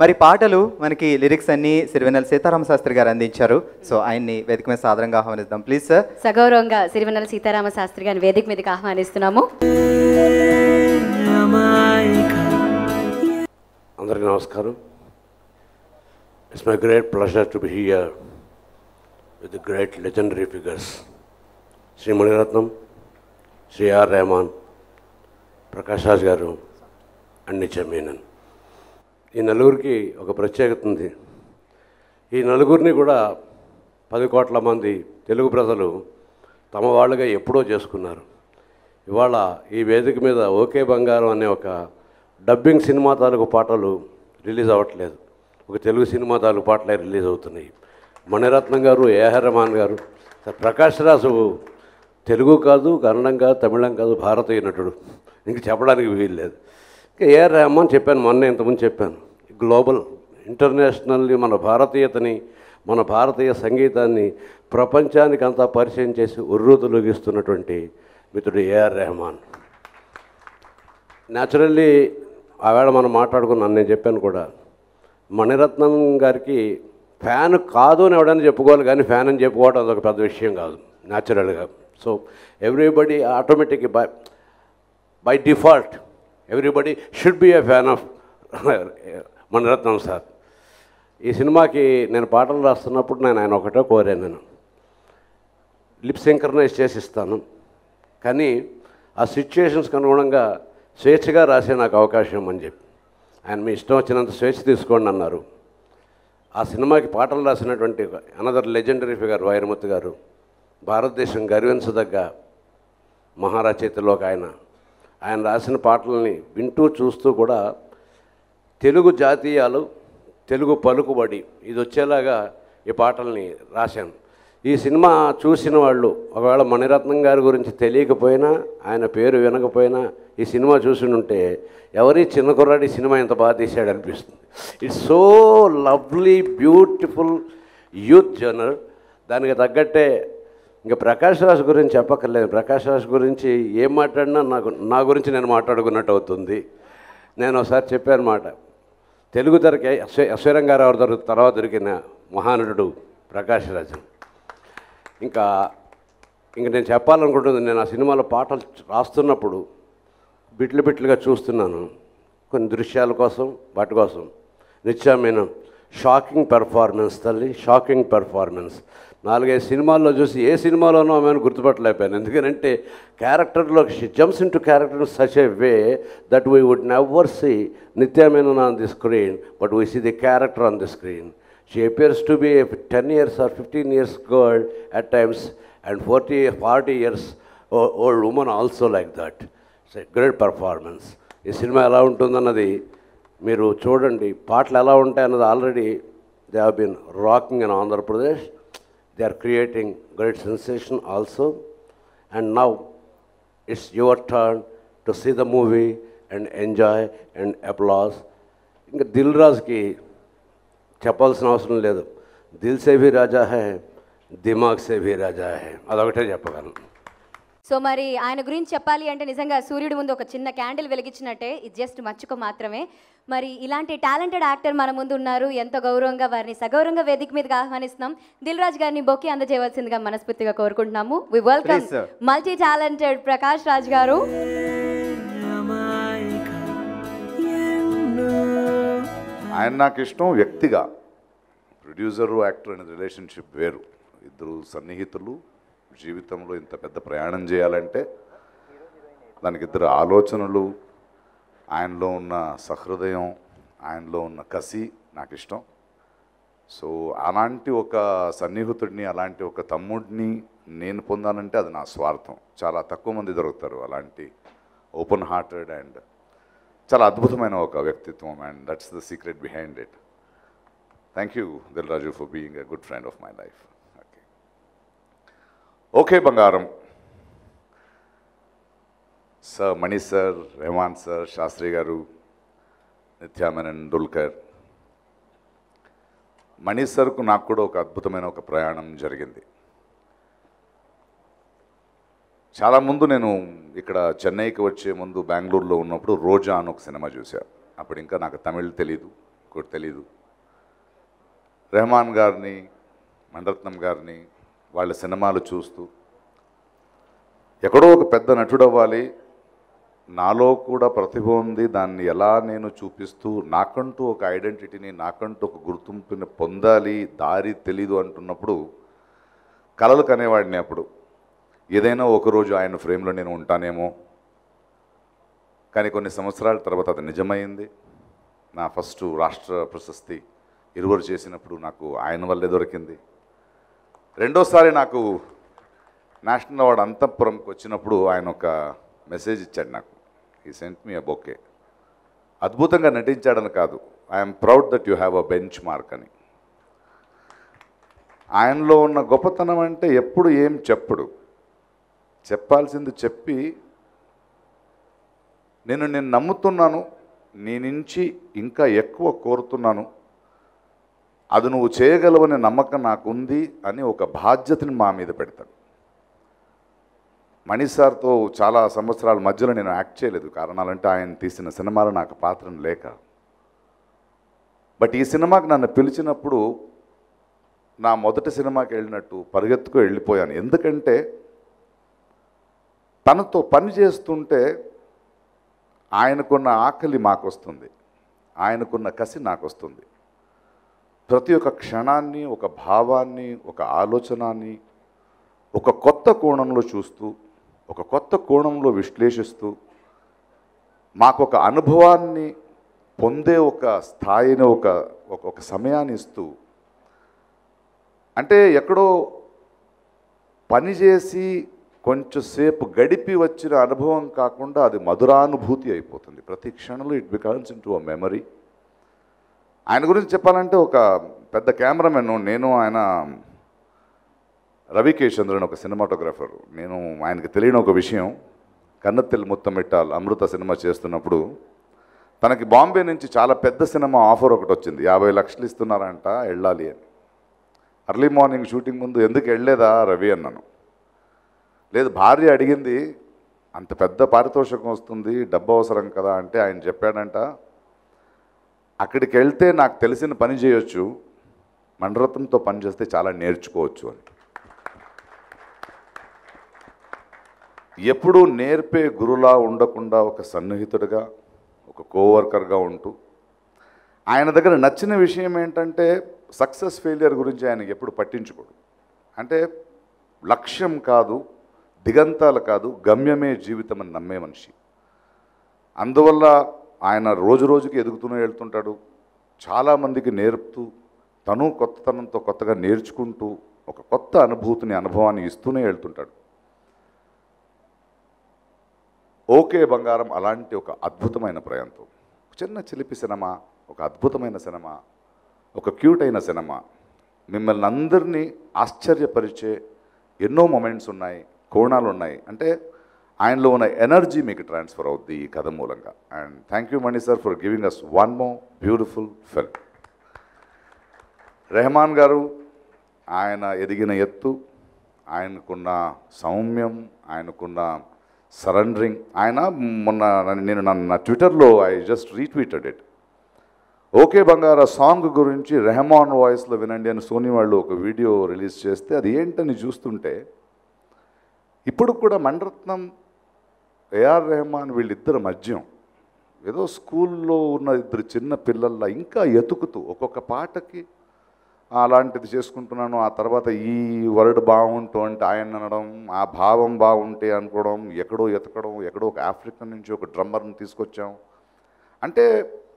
మరి పాటలు మనకి లిరిక్స్ అన్ని సిరివెన్నెల సీతారామ శాస్త్రి గారు అందించారు. సో ఆయన్ని వేదిక మీద సాదరంగా ఆహ్వానిద్దాం ప్లీజ్ సార్. సగౌరవంగా సిరివెన్నెల సీతారామ శాస్త్రి గారిని వేదిక మీదకి ఆహ్వానిస్తున్నాము. అందరికీ నమస్కారం. It's my great pleasure to be here with the great legendary figures Shri Mani Ratnam, Shri R Rahman, Prakash Raj గారు అండ్ నిత్య మీనన్. ఈ నలుగురికి ఒక ప్రత్యేకత ఉంది. ఈ నలుగురిని కూడా 10 కోట్ల మంది తెలుగు ప్రజలు తమ వాళ్ళుగా ఎప్పుడో చేసుకున్నారు. ఇవాళ ఈ వేదిక మీద ఓకే బంగారం అనే ఒక డబ్బింగ్ సినిమా తాలూకు పాటలు రిలీజ్ అవ్వట్లేదు, ఒక తెలుగు సినిమా తాలూకు పాటలే రిలీజ్ అవుతున్నాయి. మణిరత్నం గారు, ఏఆర్ రెహమాన్ గారు, ప్రకాష్ రాజు తెలుగు కాదు, కన్నడం కాదు, తమిళం కాదు, భారతీయ నటుడు, ఇంక చెప్పడానికి వీలు లేదు. ఇంకా ఏఆర్ రెహమాన్ చెప్పాను, మొన్న ఇంతకుముందు చెప్పాను, గ్లోబల్ ఇంటర్నేషనల్లీ మన భారతీయతని, మన భారతీయ సంగీతాన్ని ప్రపంచానికి అంతా పరిచయం చేసి ఉర్రూతలూగిస్తున్నటువంటి మిత్రుడు ఏఆర్ రెహమాన్. న్యాచురల్లీ ఆవేళ మనం మాట్లాడుకున్నాను, నేను చెప్పాను కూడా, మణిరత్నం గారికి ఫ్యాన్ కాదు అని ఎవడని చెప్పుకోవాలి, కానీ ఫ్యాన్ అని చెప్పుకోవడం అదొక పెద్ద విషయం కాదు న్యాచురల్గా. So everybody automatic by default everybody should be a fan of Mani Ratnam sir. ఈ సినిమాకి నేను పాటలు రాస్తున్నప్పుడు నేను ఆయన ఒకటే కోరాను, నేను లిప్ సింక్రనైజ్ చేసి ఇస్తాను, కానీ ఆ సిచ్యుయేషన్స్కి అనుగుణంగా స్వేచ్ఛగా రాసే నాకు అవకాశం అని చెప్పి ఆయన మీ ఇష్టం వచ్చినంత స్వేచ్ఛ తీసుకోండి అన్నారు. ఆ సినిమాకి పాటలు రాసినటువంటి అనదర్ లెజెండరీ ఫిగర్ వైరముత్తు గారు, భారతదేశం గర్వించదగ్గ మహారచయితలోకి ఆయన రాసిన పాటలని వింటూ చూస్తూ కూడా తెలుగు జాతీయాలు, తెలుగు పలుకుబడి ఇది వచ్చేలాగా ఈ పాటల్ని రాశాను. ఈ సినిమా చూసిన వాళ్ళు ఒకవేళ మణిరత్నం గారి గురించి తెలియకపోయినా, ఆయన పేరు వినకపోయినా ఈ సినిమా చూసి ఉంటే ఎవరి చిన్న కుర్రాడి సినిమా ఎంత బాగా తీశాడు అనిపిస్తుంది. It's so lovely beautiful youth genre. దానికి తగ్గట్టే ఇంకా ప్రకాష్ రాజ్ గురించి చెప్పక్కర్లేదు. ప్రకాష్ రాజ్ గురించి ఏం మాట్లాడినా నా గురించి నేను మాట్లాడుకున్నట్టు అవుతుంది. నేను ఒకసారి చెప్పాను మాట, తెలుగు తెరకి ఎస్వరంగారావు తర్వాత దొరికిన మహానటుడు ప్రకాష్ రాజ్. ఇంకా నేను చెప్పాలనుకుంటుంది, నేను ఆ సినిమాలో పాటలు రాస్తున్నప్పుడు బిట్లుగా చూస్తున్నాను, కొన్ని దృశ్యాల కోసం వాటి కోసం. నిత్య మీనన్ షాకింగ్ పెర్ఫార్మెన్స్, తల్లి షాకింగ్ పెర్ఫార్మెన్స్. 4-5 సినిమాల్లో చూసి ఏ సినిమాలోనో ఆమెను గుర్తుపట్టలేకపోయాను. ఎందుకంటే క్యారెక్టర్లో she jumps into character in such a way that we would never see Nithya Menen on the screen, but we see the character on the screen. She appears to be a 10 years or 15 years girl at times, and 40 years old woman also like that. It's a great performance. ఈ సినిమా ఎలా ఉంటుందన్నది మీరు చూడండి. పాటలు ఎలా ఉంటాయన్నది already they have been rocking in Andhra Pradesh. They are creating great sensation also. And now it's your turn to see the movie and enjoy and applause. ఇంకా దిల్ రాజుకి చెప్పాల్సిన అవసరం లేదు. దిల్ సే భీ రాజా హై, దిమాగ్ సే భీ రాజా హై, అదొకటే చెప్పగలను. సో మరి ఆయన గురించి చెప్పాలి అంటే నిజంగా సూర్యుడి ముందు ఒక చిన్న క్యాండిల్ వెలిగించినట్టే, ఇది జస్ట్ మచ్చుక మాత్రమే. మరి ఇలాంటి టాలెంటెడ్ యాక్టర్ మన ముందు ఉన్నారు. ఎంతో గౌరవంగా వారిని సగౌరవంగా వేదిక మీదగా ఆహ్వానిస్తున్నాం. దిల్ రాజు గారిని బొకే అందజేయవలసిందిగా మనస్ఫూర్తిగా కోరుకుంటున్నాము. We welcome multi talented Prakash Raj గారు. ఆయన నాకు ఇష్టం వ్యక్తిగా. ప్రొడ్యూసరు యాక్టర్ అనే రిలేషన్షిప్ వేరు. ఇద్దరు సన్నిహితులు జీవితంలో ఇంత పెద్ద ప్రయాణం చేయాలంటే దానికి ఇద్దరు ఆలోచనలు, ఆయనలో ఉన్న సహృదయం, ఆయనలో ఉన్న కసి నాకు ఇష్టం. సో అలాంటి ఒక సన్నిహితుడిని, అలాంటి ఒక తమ్ముడిని నేను పొందానంటే అది నా స్వార్థం. చాలా తక్కువ మంది దొరుకుతారు అలాంటి ఓపెన్ హార్టెడ్ అండ్ చాలా అద్భుతమైన ఒక వ్యక్తిత్వం. And that's the secret behind it. Thank you Dil Raju for being a good friend of my life. Okay బంగారం sir, Mani sir, Rahman sir, Sastry గారు, నిత్య మీనన్, దుల్కర్. మణి సార్కు నాకు కూడా ఒక అద్భుతమైన ఒక ప్రయాణం జరిగింది. చాలా ముందు నేను ఇక్కడ చెన్నైకి వచ్చే ముందు బెంగళూరులో ఉన్నప్పుడు రోజా అని ఒక సినిమా చూశాను. అప్పుడు ఇంకా నాకు తమిళ్ తెలీదు, ఇంకోటి తెలీదు. రెహమాన్ గారిని, మణిరత్నం గారిని వాళ్ళ సినిమాలు చూస్తూ ఎక్కడో ఒక పెద్ద నటుడు అవ్వాలి, నాలో కూడా ప్రతిభ ఉంది, దాన్ని ఎలా నేను చూపిస్తూ నాకంటూ ఒక ఐడెంటిటీని, నాకంటూ ఒక గుర్తింపుని పొందాలి, దారి తెలీదు అంటున్నప్పుడు కలలు కనేవాడిని. అప్పుడు ఏదైనా ఒకరోజు ఆయన ఫ్రేమ్లో నేను ఉంటానేమో, కానీ కొన్ని సంవత్సరాల తర్వాత అది నిజమైంది. నా ఫస్ట్ రాష్ట్ర ప్రశస్తి ఇరువురు చేసినప్పుడు నాకు ఆయన వల్లే దొరికింది. రెండోసారి నాకు నేషనల్ అవార్డు అంతఃపురంకి వచ్చినప్పుడు ఆయన ఒక మెసేజ్ ఇచ్చాడు నాకు. He sent me a bouquet. అద్భుతంగా నటించాడని కాదు, I'm proud that you have a bench mark అని. ఆయనలో ఉన్న గొప్పతనం అంటే ఎప్పుడు ఏం చెప్పడు, చెప్పాల్సింది చెప్పి నేను నమ్ముతున్నాను, నీ నుంచి ఇంకా ఎక్కువ కోరుతున్నాను, అది నువ్వు చేయగలవనే నమ్మకం నాకుంది అని ఒక బాధ్యతని మా మీద పెడతాడు. మణి సార్తో చాలా సంవత్సరాల మధ్యలో నేను యాక్ట్ చేయలేదు, కారణాలంటే ఆయన తీసిన సినిమాలు నాకు పాత్రను లేక. బట్ ఈ సినిమాకి నన్ను పిలిచినప్పుడు నా మొదటి సినిమాకి వెళ్ళినట్టు పరిగెత్తుకు వెళ్ళిపోయాను. ఎందుకంటే తనతో పని చేస్తుంటే ఆయనకున్న ఆకలి మాకు వస్తుంది, ఆయనకున్న కసి నాకు వస్తుంది. ప్రతి ఒక్క క్షణాన్ని, ఒక భావాన్ని, ఒక ఆలోచనాన్ని ఒక కొత్త కోణంలో చూస్తూ, ఒక కొత్త కోణంలో విశ్లేషిస్తూ, మాకు ఒక అనుభవాన్ని పొందే ఒక స్థాయిని, ఒక సమయాన్ని ఇస్తూ, అంటే ఎక్కడో పనిచేసి కొంచెంసేపు గడిపి వచ్చిన అనుభవం కాకుండా అది మధురానుభూతి అయిపోతుంది. ప్రతి క్షణంలో it becomes in to a memory. ఆయన గురించి చెప్పాలంటే ఒక పెద్ద కెమెరామెన్. నేను ఆయన రవికేశంద్రన్ ఒక సినిమాటోగ్రాఫర్. నేను ఆయనకి తెలియని ఒక విషయం, కన్నత్తెల్లి ముత్తమిట్టాల్ అమృత సినిమా చేస్తున్నప్పుడు తనకి బాంబే నుంచి చాలా పెద్ద సినిమా ఆఫర్ ఒకటి వచ్చింది, 50 లక్షలు ఇస్తున్నారంట, వెళ్ళాలి అని. అర్లీ మార్నింగ్ షూటింగ్ ముందు ఎందుకు వెళ్ళలేదా రవి అన్నాను. లేదు, భార్య అడిగింది, అంత పెద్ద పారితోషికం వస్తుంది, డబ్బు అవసరం కదా అంటే ఆయన చెప్పాడంట, అక్కడికి వెళ్తే నాకు తెలిసిన పని చేయొచ్చు, మణిరత్నంతో పని చేస్తే చాలా నేర్చుకోవచ్చు అని. ఎప్పుడూ నేర్పే గురులా ఉండకుండా ఒక సన్నిహితుడిగా, ఒక కోవర్కర్గా ఉంటూ, ఆయన దగ్గర నచ్చిన విషయం ఏంటంటే సక్సెస్ ఫెయిలియర్ గురించి ఆయనకి ఎప్పుడు పట్టించుకోడు. అంటే లక్ష్యం కాదు, దిగంతాలు కాదు, గమ్యమే జీవితం అని నమ్మే మనిషి. అందువల్ల ఆయన రోజు రోజుకి ఎదుగుతూనే వెళ్తుంటాడు, చాలామందికి నేర్పుతూ, తను కొత్తతనంతో కొత్తగా నేర్చుకుంటూ ఒక కొత్త అనుభవాన్ని ఇస్తూనే వెళ్తుంటాడు. ఓకే బంగారం అలాంటి ఒక అద్భుతమైన ప్రయాణం, చిన్న చిలిపి సినిమా, ఒక అద్భుతమైన సినిమా, ఒక క్యూట్ అయిన సినిమా, మిమ్మల్ని అందరినీ ఆశ్చర్యపరిచే ఎన్నో మొమెంట్స్ ఉన్నాయి, కోణాలు ఉన్నాయి. అంటే ఆయనలో ఉన్న ఎనర్జీ మీకు ట్రాన్స్ఫర్ అవుద్ది ఈ కథ మూలంగా. And thank you Mani sir for giving us one more beautiful film. Rahman గారు, ఆయన ఎదిగిన ఎత్తు, ఆయనకున్న సౌమ్యం, ఆయనకున్న సరెండరింగ్. ఆయన మొన్న నేను నా ట్విట్టర్లో I just retweeted it. OK Bangara song గురించి రెహమాన్ వాయిస్లో వినండి అని సోనీ వాళ్ళు ఒక వీడియో రిలీజ్ చేస్తే అది ఏంటని చూస్తుంటే, ఇప్పుడు కూడా మణిరత్నం, ఏఆర్ రెహమాన్ వీళ్ళిద్దరు మధ్యం ఏదో స్కూల్లో ఉన్న ఇద్దరు చిన్న పిల్లల్లా ఇంకా ఎతుకుతూ ఒక్కొక్క పాటకి అలాంటిది చేసుకుంటున్నాను, ఆ తర్వాత ఈ వర్డ్ బాగుంటూ అంటే ఆయన అనడం, ఆ భావం బాగుంటే అనుకోవడం, ఎక్కడో ఎతకడం, ఎక్కడో ఒక ఆఫ్రికన్ నుంచి ఒక డ్రమ్మర్ని తీసుకొచ్చాం. అంటే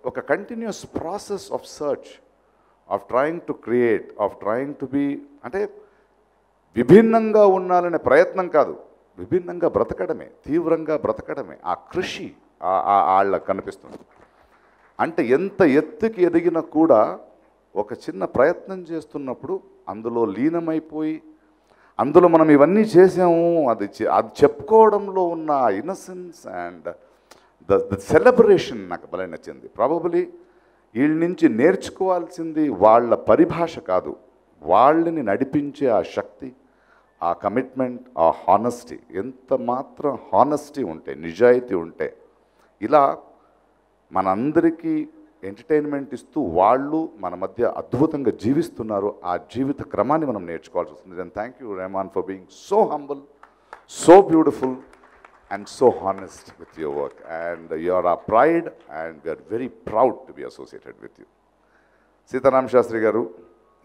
ఒక continuous process of search, of trying to create, of trying to be, అంటే విభిన్నంగా ఉండాలనే ప్రయత్నం కాదు, విభిన్నంగా బ్రతకడమే, తీవ్రంగా బ్రతకడమే ఆ కృషి వాళ్ళకు కనిపిస్తుంది. అంటే ఎంత ఎత్తుకి ఎదిగినా కూడా ఒక చిన్న ప్రయత్నం చేస్తున్నప్పుడు అందులో లీనమైపోయి, అందులో మనం ఇవన్నీ చేసాము అది చెప్పుకోవడంలో ఉన్న ఇన్నసెన్స్ అండ్ ద సెలబ్రేషన్ నాకు భలే నచ్చింది. ప్రాబబులీ వీళ్ళ నుంచి నేర్చుకోవాల్సింది వాళ్ళ పరిభాష కాదు, వాళ్ళని నడిపించే ఆ శక్తి, ఆ కమిట్మెంట్, ఆ హానెస్టీ. ఎంత మాత్రం హానెస్టీ ఉంటే, నిజాయితీ ఉంటే ఇలా మనందరికీ ఎంటర్టైన్మెంట్ ఇస్తూ వాళ్ళు మన మధ్య అద్భుతంగా జీవిస్తున్నారు. ఆ జీవిత క్రమాన్ని మనం నేర్చుకోవాల్సి వస్తుంది. And thank you Rahman for being so humble, so beautiful and so honest with your work, and you are our pride and we are very proud to be associated with you. Seetharama Sastry గారు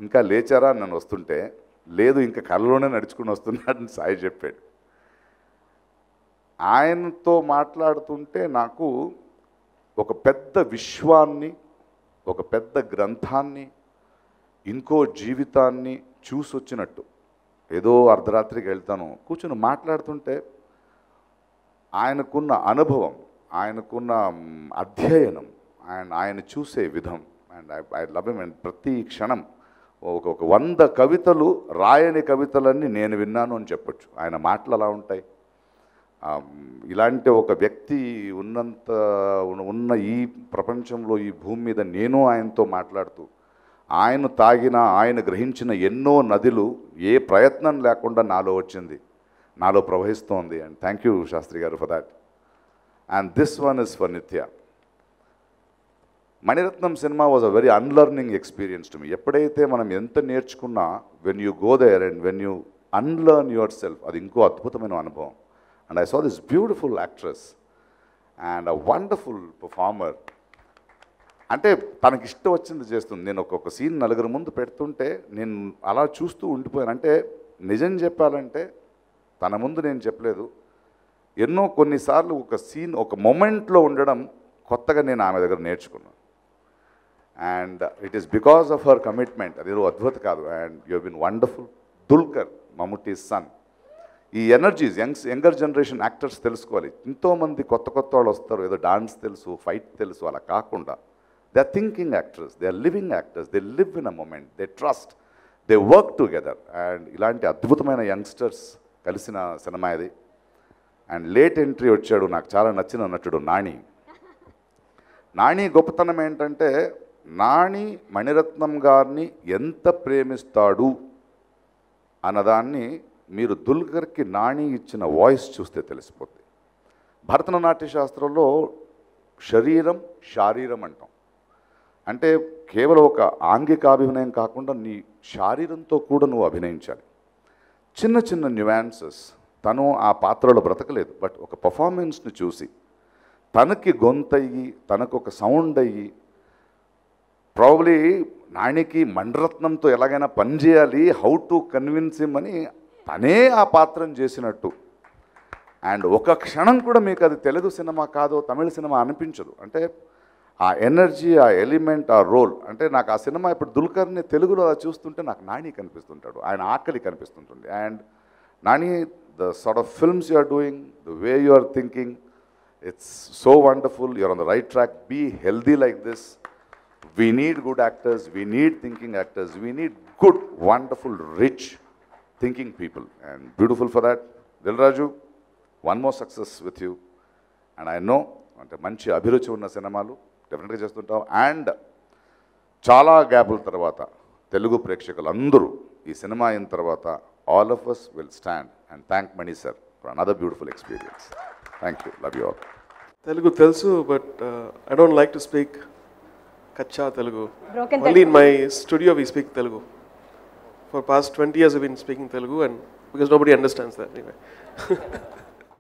ఇంకా లేచారా అని నన్ను వస్తుంటే, లేదు ఇంకా కళ్ళలోనే నడుచుకుని వస్తున్నాడని సాయి చెప్పాడు. ఆయనతో మాట్లాడుతుంటే నాకు ఒక పెద్ద విశ్వాన్ని, ఒక పెద్ద గ్రంథాన్ని, ఇంకో జీవితాన్ని చూసొచ్చినట్టు. ఏదో అర్ధరాత్రికి వెళ్తాను కూర్చొని మాట్లాడుతుంటే ఆయనకున్న అనుభవం, ఆయనకున్న అధ్యయనం అండ్ ఆయన చూసే విధం, and I love him. And ప్రతి క్షణం ఒక 100 కవితలు, రాయని కవితలన్నీ నేను విన్నాను అని చెప్పొచ్చు. ఆయన మాటలు అలా ఉంటాయి. ఇలాంటి ఒక వ్యక్తి ఉన్న ఈ ప్రపంచంలో, ఈ భూమి మీద నేను ఆయనతో మాట్లాడుతూ, ఆయన తాగిన, ఆయన గ్రహించిన ఎన్నో నదులు ఏ ప్రయత్నం లేకుండా నాలో వచ్చింది, నాలో ప్రవహిస్తోంది. అండ్ థ్యాంక్ యూ శాస్త్రి గారు for that. And this one is for Nithya. Maniratnam cinema was a very unlearning experience to me. ఎప్పుడైతే మనం ఎంత నేర్చుకున్నా, when you go there and when you unlearn yourself, అది ఇంకో అద్భుతమైన అనుభవం. And I saw this beautiful actress and a wonderful performer. అంటే తనకి ఇష్టం వచ్చింది చేస్తుంది. నేను ఒక్కొక్క సీన్ నలుగురు ముందు పెడుతుంటే నేను అలా చూస్తూ ఉండిపోయాను. అంటే నిజం చెప్పాలంటే తన ముందు నేను చెప్పలేదు, ఎన్నో కొన్నిసార్లు ఒక సీన్, ఒక మొమెంట్లో ఉండడం కొత్తగా నేను ఆమె దగ్గర నేర్చుకున్నాను. And it is because of her commitment. అదేదో అద్భుతం కాదు. And you have been wonderful. Dulquer, Mammootty's son. ఈ ఎనర్జీస్ యంగర్ జనరేషన్ యాక్టర్స్ తెలుసుకోవాలి. ఎంతోమంది కొత్త వాళ్ళు వస్తారు, ఏదో డాన్స్ తెలుసు, ఫైట్ తెలుసు, అలా కాకుండా they are thinking actors, they are living actors, they live in a moment, they trust, they work together. And ఇలాంటి అద్భుతమైన యంగ్స్టర్స్ కలిసిన సినిమా ఇది. అండ్ లేట్ ఎంట్రీ వచ్చాడు, నాకు చాలా నచ్చిన నటుడు నాని. నాని గొప్పతనం ఏంటంటే, నాని మణిరత్నం గారిని ఎంత ప్రేమిస్తాడు అన్నదాన్ని మీరు దుల్కర్కి నాని ఇచ్చిన వాయిస్ చూస్తే తెలిసిపోద్ది. భరతనాట్య శాస్త్రంలో శరీరం శారీరం అంటాం. అంటే కేవలం ఒక ఆంగికాభినయం కాకుండా నీ శారీరంతో కూడా నువ్వు అభినయించాలి. చిన్న చిన్న న్యూయాన్సెస్. తను ఆ పాత్రలో బ్రతకలేదు, బట్ ఒక పర్ఫార్మెన్స్ని చూసి తనకి గొంతయ్యి, తనకు ఒక సౌండ్ అయ్యి, ప్రాబబ్లీ నానికి మణిరత్నంతో ఎలాగైనా పనిచేయాలి, హౌ టు కన్విన్స్ హిమ్ అని తనే ఆ పాత్రను చేసినట్టు. అండ్ ఒక క్షణం కూడా మీకు అది తెలుగు సినిమా కాదో తమిళ సినిమా అనిపించదు. అంటే ఆ ఎనర్జీ, ఆ ఎలిమెంట్, ఆ రోల్. అంటే నాకు ఆ సినిమా ఇప్పుడు దుల్కర్ని తెలుగులో అలా చూస్తుంటే నాకు నాని కనిపిస్తుంటాడు, ఆయన ఆకలి కనిపిస్తుంటుంది. And Nani, the sort of films you are doing, the way you are thinking, it's so wonderful. You're on the right track. Be healthy like this. We need good actors. We need thinking actors. We need good, wonderful, rich thinking people. And beautiful for that. Dil Raju, one more success with you. And I know, అంటే మంచి అభిరుచి ఉన్న సినిమాలు డెఫినెట్గా చేస్తుంటాం. And చాలా గ్యాపుల తర్వాత తెలుగు ప్రేక్షకులు అందరూ ఈ సినిమా అయిన తర్వాత all of us will stand and thank Mani sir for another beautiful experience. Thank you. Love you all. Telugu telsu, but I don't like to speak Kacha Telugu. Broken Only in Telugu. my studio we speak Telugu. For past 20 years I've been speaking Telugu, and because nobody understands that anyway.